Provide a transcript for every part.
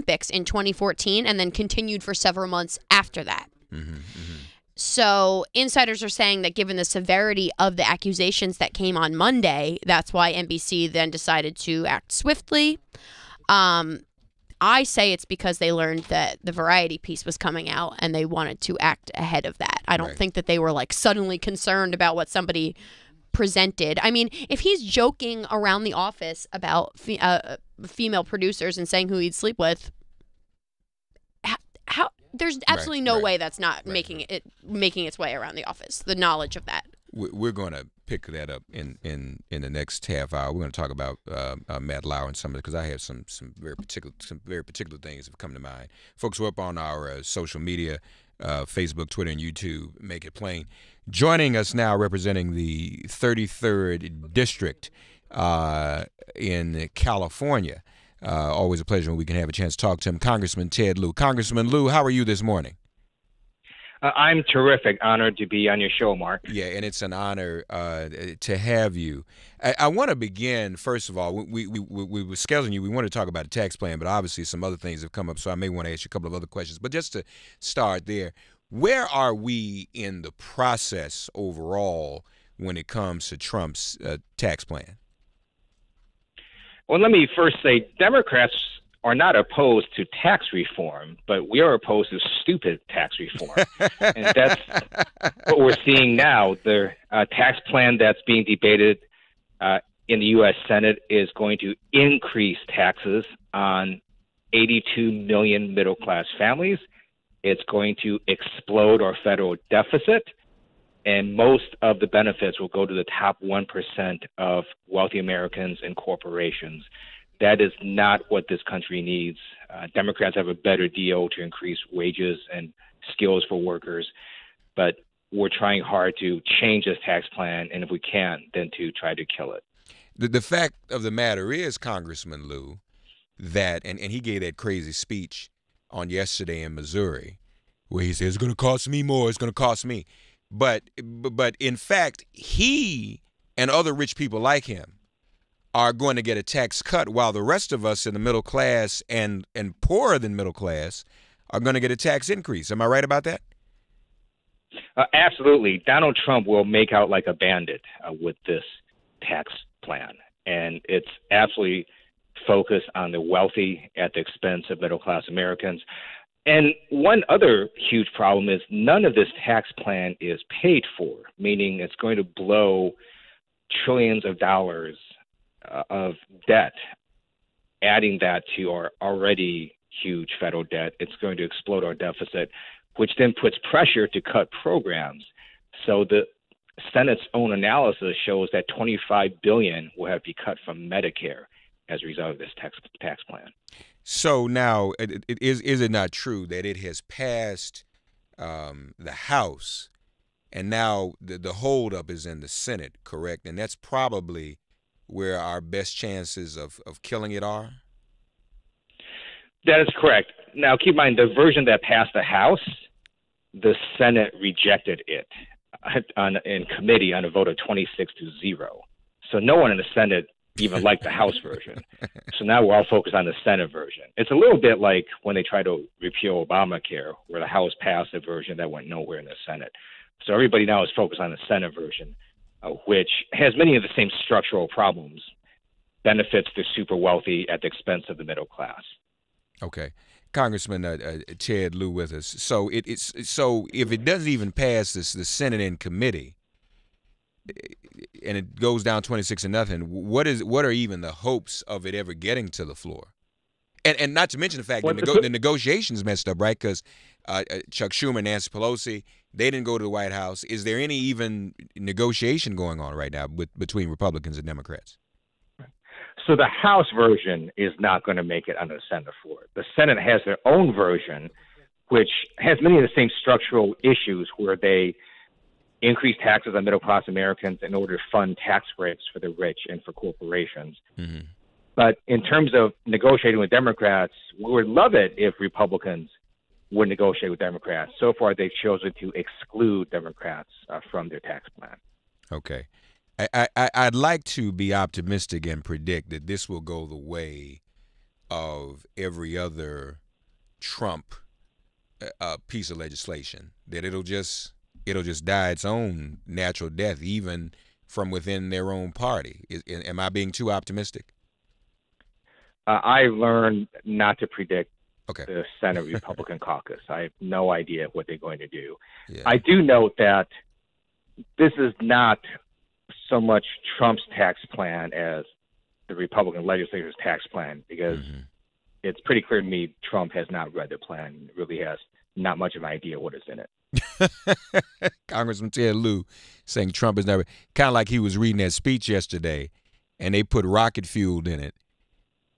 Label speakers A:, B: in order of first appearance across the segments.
A: Olympics in 2014 and then continued for several months after that.
B: Mm-hmm, mm-hmm.
A: So insiders are saying that given the severity of the accusations that came on Monday, that's why NBC then decided to act swiftly. I say it's because they learned that the Variety piece was coming out and they wanted to act ahead of that. I don't think that they were like suddenly concerned about what somebody presented. I mean, if he's joking around the office about female producers and saying who he'd sleep with, how there's absolutely no way that's not making its way around the office. The knowledge of that.
B: We're going to pick that up in the next half hour. We're going to talk about Matt Lauer and some of it because I have some very particular things that have come to mind. Folks, we're up on our social media, Facebook, Twitter, and YouTube. Make it plain. Joining us now, representing the 33rd District in California. Always a pleasure when we can have a chance to talk to him, Congressman Ted Lieu. Congressman Lieu, how are you this morning?
C: I'm terrific. Honored to be on your show, Mark.
B: Yeah, and it's an honor to have you. I want to begin, first of all, we were scheduling you. We want to talk about a tax plan, but obviously some other things have come up, so I may want to ask you a couple of other questions. But just to start there, where are we in the process overall when it comes to Trump's tax plan?
C: Well, let me first say Democrats are not opposed to tax reform, but we are opposed to stupid tax reform. And that's what we're seeing now. The tax plan that's being debated in the U.S. Senate is going to increase taxes on 82 million middle-class families. It's going to explode our federal deficit, and most of the benefits will go to the top 1% of wealthy Americans and corporations. That is not what this country needs. Democrats have a better deal to increase wages and skills for workers, but we're trying hard to change this tax plan, and if we can, then to try to kill it.
B: The fact of the matter is, Congressman Lieu, that, and he gave that crazy speech on yesterday in Missouri, where he says, it's going to cost me more, it's going to cost me. But in fact, he and other rich people like him are going to get a tax cut while the rest of us in the middle class and poorer than middle class are going to get a tax increase. Am I right about that?
C: Absolutely. Donald Trump will make out like a bandit with this tax plan. And it's absolutely focused on the wealthy at the expense of middle-class Americans. And one other huge problem is none of this tax plan is paid for, meaning it's going to blow trillions of dollars of debt. Adding that to our already huge federal debt, it's going to explode our deficit, which then puts pressure to cut programs. So the Senate's own analysis shows that $25 billion will have to be cut from Medicare as a result of this tax plan.
B: So now, is it not true that it has passed the House, and now the holdup is in the Senate, correct? And that's probably where our best chances of killing it are?
C: That is correct. Now, keep in mind, the version that passed the House, the Senate rejected it in committee on a vote of 26-0. So no one in the Senate even liked the House version. So now we're all focused on the Senate version. It's a little bit like when they tried to repeal Obamacare, where the House passed a version that went nowhere in the Senate. So everybody now is focused on the Senate version, which has many of the same structural problems, benefits the super wealthy at the expense of the middle class.
B: Okay. Congressman Ted Lieu with us. So so if it doesn't even pass the Senate in committee, and it goes down 26-0, what are even the hopes of it ever getting to the floor? And not to mention the fact that the negotiations messed up, right? Because Chuck Schumer, Nancy Pelosi, they didn't go to the White House. Is there any even negotiation going on right now between Republicans and Democrats?
C: So the House version is not going to make it on the Senate floor. The Senate has their own version, which has many of the same structural issues where they increase taxes on middle-class Americans in order to fund tax breaks for the rich and for corporations. Mm-hmm. But in terms of negotiating with Democrats, we would love it if Republicans would negotiate with Democrats. So far, they've chosen to exclude Democrats from their tax plan.
B: Okay. I'd like to be optimistic and predict that this will go the way of every other Trump piece of legislation, that it'll just die its own natural death, even from within their own party. Am I being too optimistic?
C: I learned not to predict
B: Okay.
C: the Senate Republican caucus. I have no idea what they're going to do.
B: Yeah.
C: I do note that this is not so much Trump's tax plan as the Republican legislature's tax plan, because it's pretty clear to me Trump has not read the plan, really has not much of an idea what is in it.
B: Congressman Ted Lieu saying Trump is never, kind of like he was reading that speech yesterday, and they put rocket fuel in it,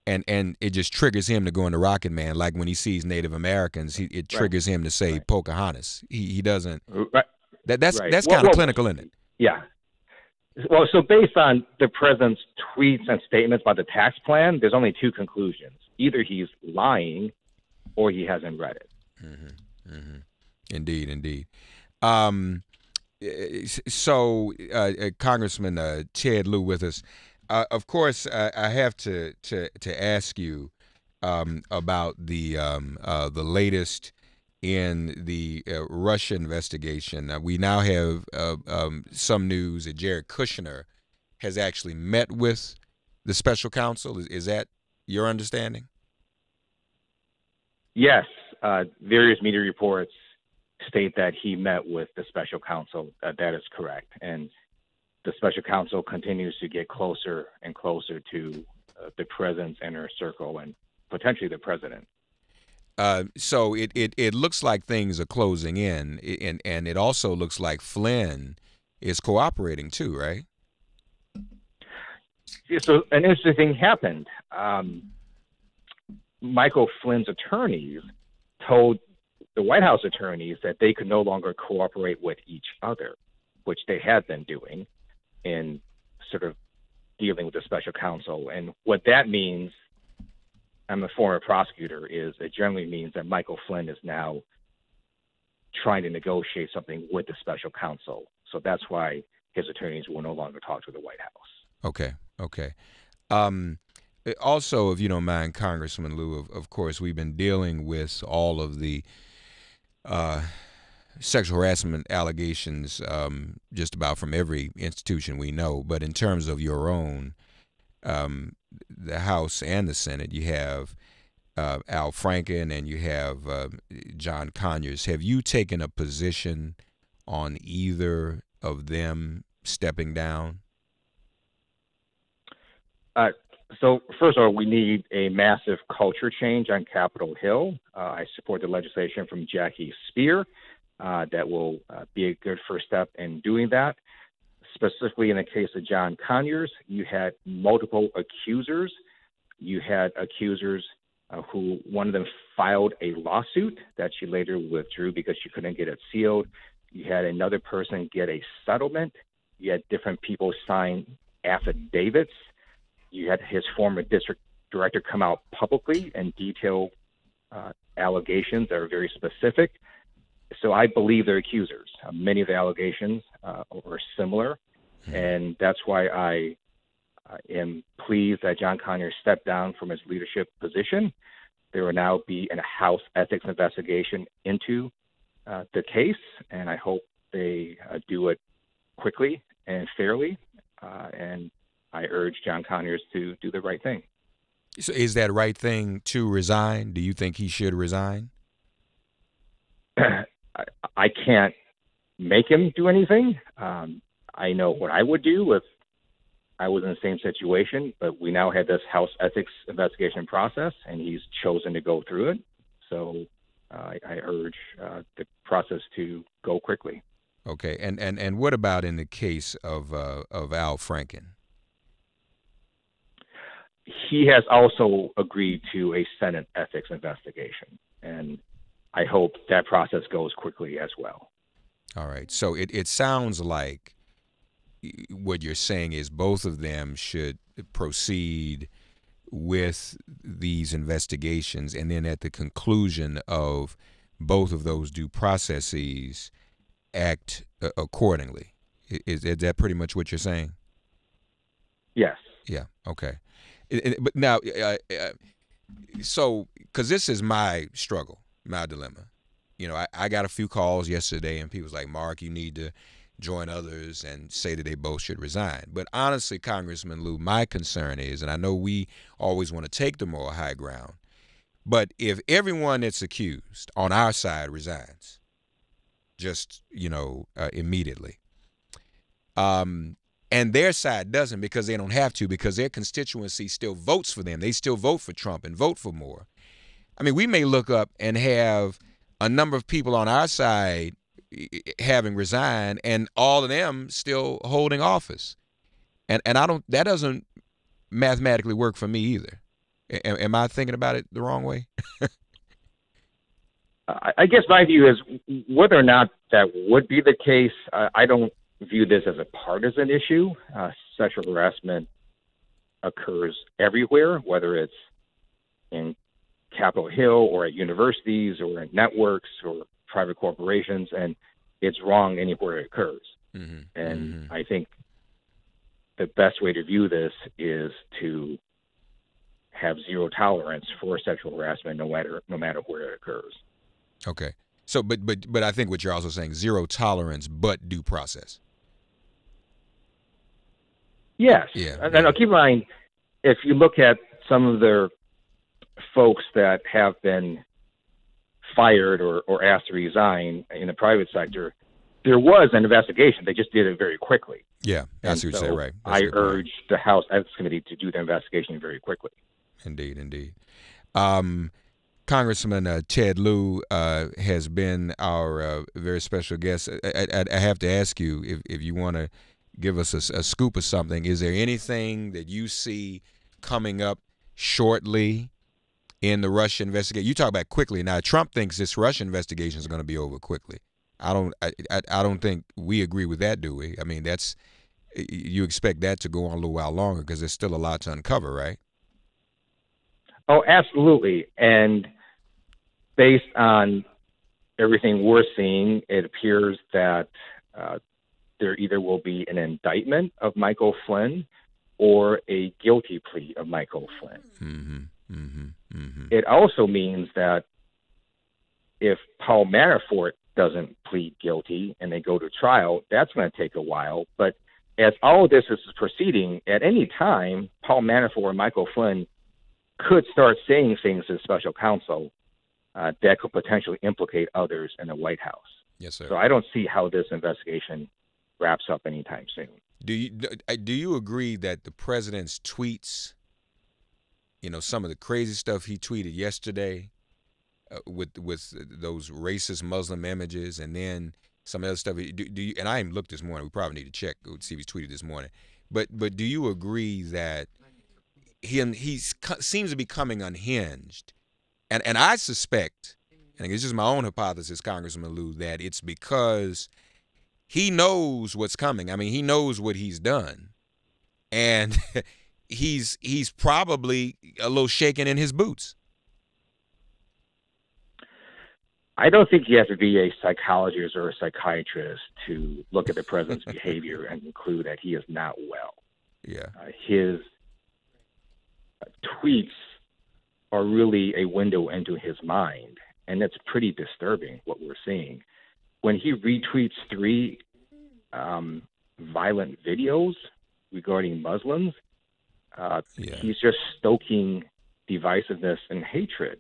B: and it just triggers him to go into Rocket Man. Like when he sees Native Americans, it triggers him to say Pocahontas. He doesn't.
C: Right.
B: That's
C: Right.
B: kind of clinical, isn't it?
C: Yeah. Well, so based on the president's tweets and statements about the tax plan, there's only two conclusions: either he's lying, or he hasn't read it.
B: Indeed. So, Congressman Ted Lieu with us. Of course, I have to ask you about the latest in the Russia investigation. We now have some news that Jared Kushner has actually met with the special counsel. Is that your understanding?
C: Yes. Various media reports state that he met with the special counsel. That is correct. And the special counsel continues to get closer and closer to the president's inner circle and potentially the president.
B: So it looks like things are closing in, and it also looks like Flynn is cooperating too, right?
C: So an interesting thing happened. Michael Flynn's attorneys told the White House attorneys that they could no longer cooperate with each other, which they had been doing in sort of dealing with the special counsel. And what that means, I'm a former prosecutor, is it generally means that Michael Flynn is now trying to negotiate something with the special counsel. So that's why his attorneys will no longer talk to the White House.
B: Okay. Also, if you don't mind, Congressman Lieu, of course, we've been dealing with all of the sexual harassment allegations just about from every institution we know. But in terms of your own, the House and the Senate, you have Al Franken and you have John Conyers. Have you taken a position on either of them stepping down?
C: So first of all, we need a massive culture change on Capitol Hill. I support the legislation from Jackie Speer that will be a good first step in doing that. Specifically in the case of John Conyers, you had multiple accusers. You had accusers who one of them filed a lawsuit that she later withdrew because she couldn't get it sealed. You had another person get a settlement. You had different people sign affidavits. You had his former district director come out publicly and detail allegations that are very specific. So I believe they're accusers. Many of the allegations are similar, and that's why I am pleased that John Conyers stepped down from his leadership position. There will now be a House ethics investigation into the case, and I hope they do it quickly and fairly, and I urge John Conyers to do the right thing.
B: So is that right thing to resign? Do you think he should resign?
C: I can't make him do anything. I know what I would do if I was in the same situation, but we now have this House ethics investigation process, and he's chosen to go through it. So I urge the process to go quickly.
B: Okay, and what about in the case of Al Franken?
C: He has also agreed to a Senate ethics investigation, and I hope that process goes quickly as well.
B: All right. So it sounds like what you're saying is both of them should proceed with these investigations, and then at the conclusion of both of those due processes, act accordingly. Is that pretty much what you're saying?
C: Yes.
B: Yeah. Okay. But now, So, because this is my struggle, my dilemma. You know, I got a few calls yesterday, and people was like, Mark, you need to join others and say that they both should resign. But honestly, Congressman Lieu, my concern is, and I know we always want to take the moral high ground, but if everyone that's accused on our side resigns, just, immediately, and their side doesn't because they don't have to, because their constituency still votes for them. They still vote for Trump and vote for more. I mean, we may look up and have a number of people on our side having resigned and all of them still holding office. And that doesn't mathematically work for me either. Am I thinking about it the wrong way?
C: I guess my view is whether or not that would be the case, I don't view this as a partisan issue. Sexual harassment occurs everywhere, whether it's in Capitol Hill or at universities or in networks or private corporations, and it's wrong anywhere it occurs. Mm-hmm. And mm-hmm. I think the best way to view this is to have zero tolerance for sexual harassment, no matter where it occurs.
B: Okay. So, but I think what you're also saying, zero tolerance, but due process.
C: Yes.
B: Yeah.
C: And keep in mind, if you look at some of the folks that have been fired or asked to resign in the private sector, there was an investigation. They just did it very quickly.
B: Yeah, that's what you say, right.
C: I urge the House Ethics Committee to do the investigation very quickly.
B: Indeed. Congressman Ted Lieu has been our very special guest. I have to ask you if you want to give us a scoop of something. Is there anything that you see coming up shortly in the Russia investigation? You talk about quickly. Now, Trump thinks this Russia investigation is going to be over quickly. I don't think we agree with that, do we? I mean, you expect that to go on a little while longer because there's still a lot to uncover, right?
C: Oh, absolutely. And based on everything we're seeing, it appears that there either will be an indictment of Michael Flynn or a guilty plea of Michael Flynn. Mm-hmm, mm-hmm, mm-hmm. It also means that if Paul Manafort doesn't plead guilty and they go to trial, that's going to take a while. But as all of this is proceeding, at any time, Paul Manafort and Michael Flynn could start saying things to the special counsel that could potentially implicate others in the White House.
B: Yes, sir.
C: So I don't see how this investigation wraps up anytime soon.
B: Do you agree that the president's tweets, some of the crazy stuff he tweeted yesterday with those racist Muslim images, and then some other stuff, do you? And I haven't looked this morning. We probably need to check see if he tweeted this morning. But do you agree that he seems to be becoming unhinged? And I suspect, and it's just my own hypothesis, Congressman Lieu, that it's because he knows what's coming. I mean, he knows what he's done, and he's probably a little shaken in his boots.
C: I don't think you have to be a psychologist or a psychiatrist to look at the president's behavior and conclude that he is not well.
B: Yeah,
C: his tweets are really a window into his mind, and it's pretty disturbing what we're seeing. When he retweets 3 violent videos regarding Muslims, he's just stoking divisiveness and hatred.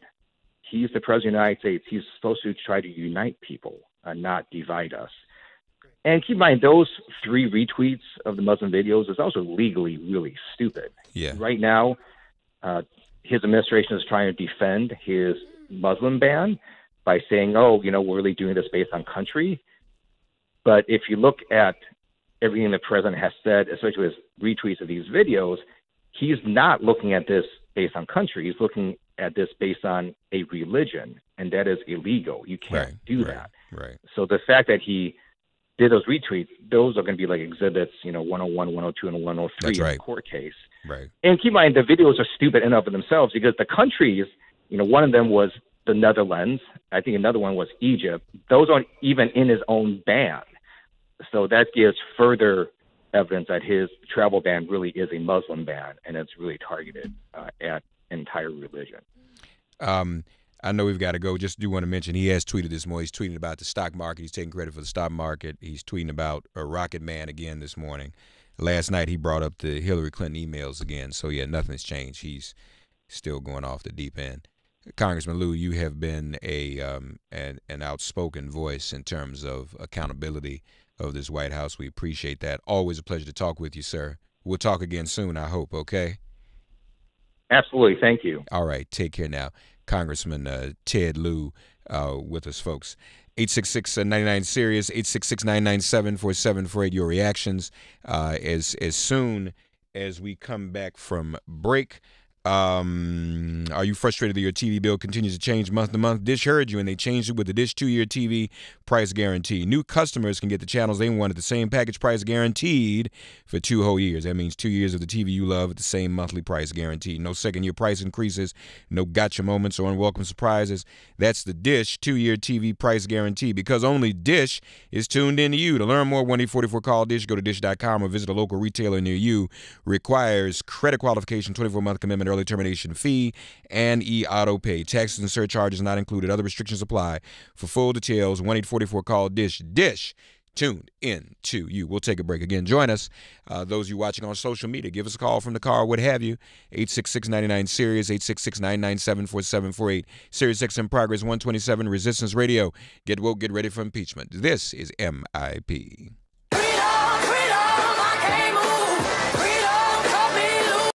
C: He's the president of the United States. He's supposed to try to unite people, not divide us. And keep in mind, those 3 retweets of the Muslim videos is also legally really stupid.
B: Yeah.
C: Right now, his administration is trying to defend his Muslim ban by saying, we're really doing this based on country. But if you look at everything the president has said, especially his retweets of these videos, he's not looking at this based on country. He's looking at this based on a religion, and that is illegal. You can't do that.
B: Right.
C: So the fact that he did those retweets, those are going to be like exhibits, 101, 102, and 103 in the court case.
B: Right.
C: And keep in mind, the videos are stupid in and of themselves because the countries, one of them was the Netherlands. I think another one was Egypt. Those aren't even in his own ban. So that gives further evidence that his travel ban really is a Muslim ban, and it's really targeted at entire religion.
B: I know we've got to go. Just do want to mention he has tweeted this morning. He's tweeting about the stock market. He's taking credit for the stock market. He's tweeting about a Rocket Man again this morning. Last night he brought up the Hillary Clinton emails again. So, yeah, nothing's changed. He's still going off the deep end. Congressman Lieu, you have been an outspoken voice in terms of accountability of this White House. We appreciate that. Always a pleasure to talk with you, sir. We'll talk again soon, I hope, okay?
C: Absolutely. Thank you.
B: All right. Take care now. Congressman Ted Lieu with us, folks. 866-99-SIRIUS, 866-997-4748. Your reactions as soon as we come back from break. Are you frustrated that your TV bill continues to change month to month? Dish heard you, and they changed it with the Dish 2-year TV price guarantee. New customers can get the channels they want at the same package price guaranteed for 2 whole years. That means 2 years of the TV you love at the same monthly price guarantee. No second-year price increases, no gotcha moments or unwelcome surprises. That's the Dish 2-year TV price guarantee, because only Dish is tuned in to you. To learn more, 1-844-CALL-DISH. Go to dish.com or visit a local retailer near you. Requires credit qualification, 24-month commitment, early termination fee, and e-auto pay. Taxes and surcharges not included. Other restrictions apply. For full details, 1-844-CALL-DISH. Dish, tuned in to you. We'll take a break. Again, join us. Those of you watching on social media, give us a call from the car, what have you. 866-99-SIRIUS, 866-997-4748. Sirius XM Progress 127, Resistance Radio. Get woke, get ready for impeachment. This is MIP.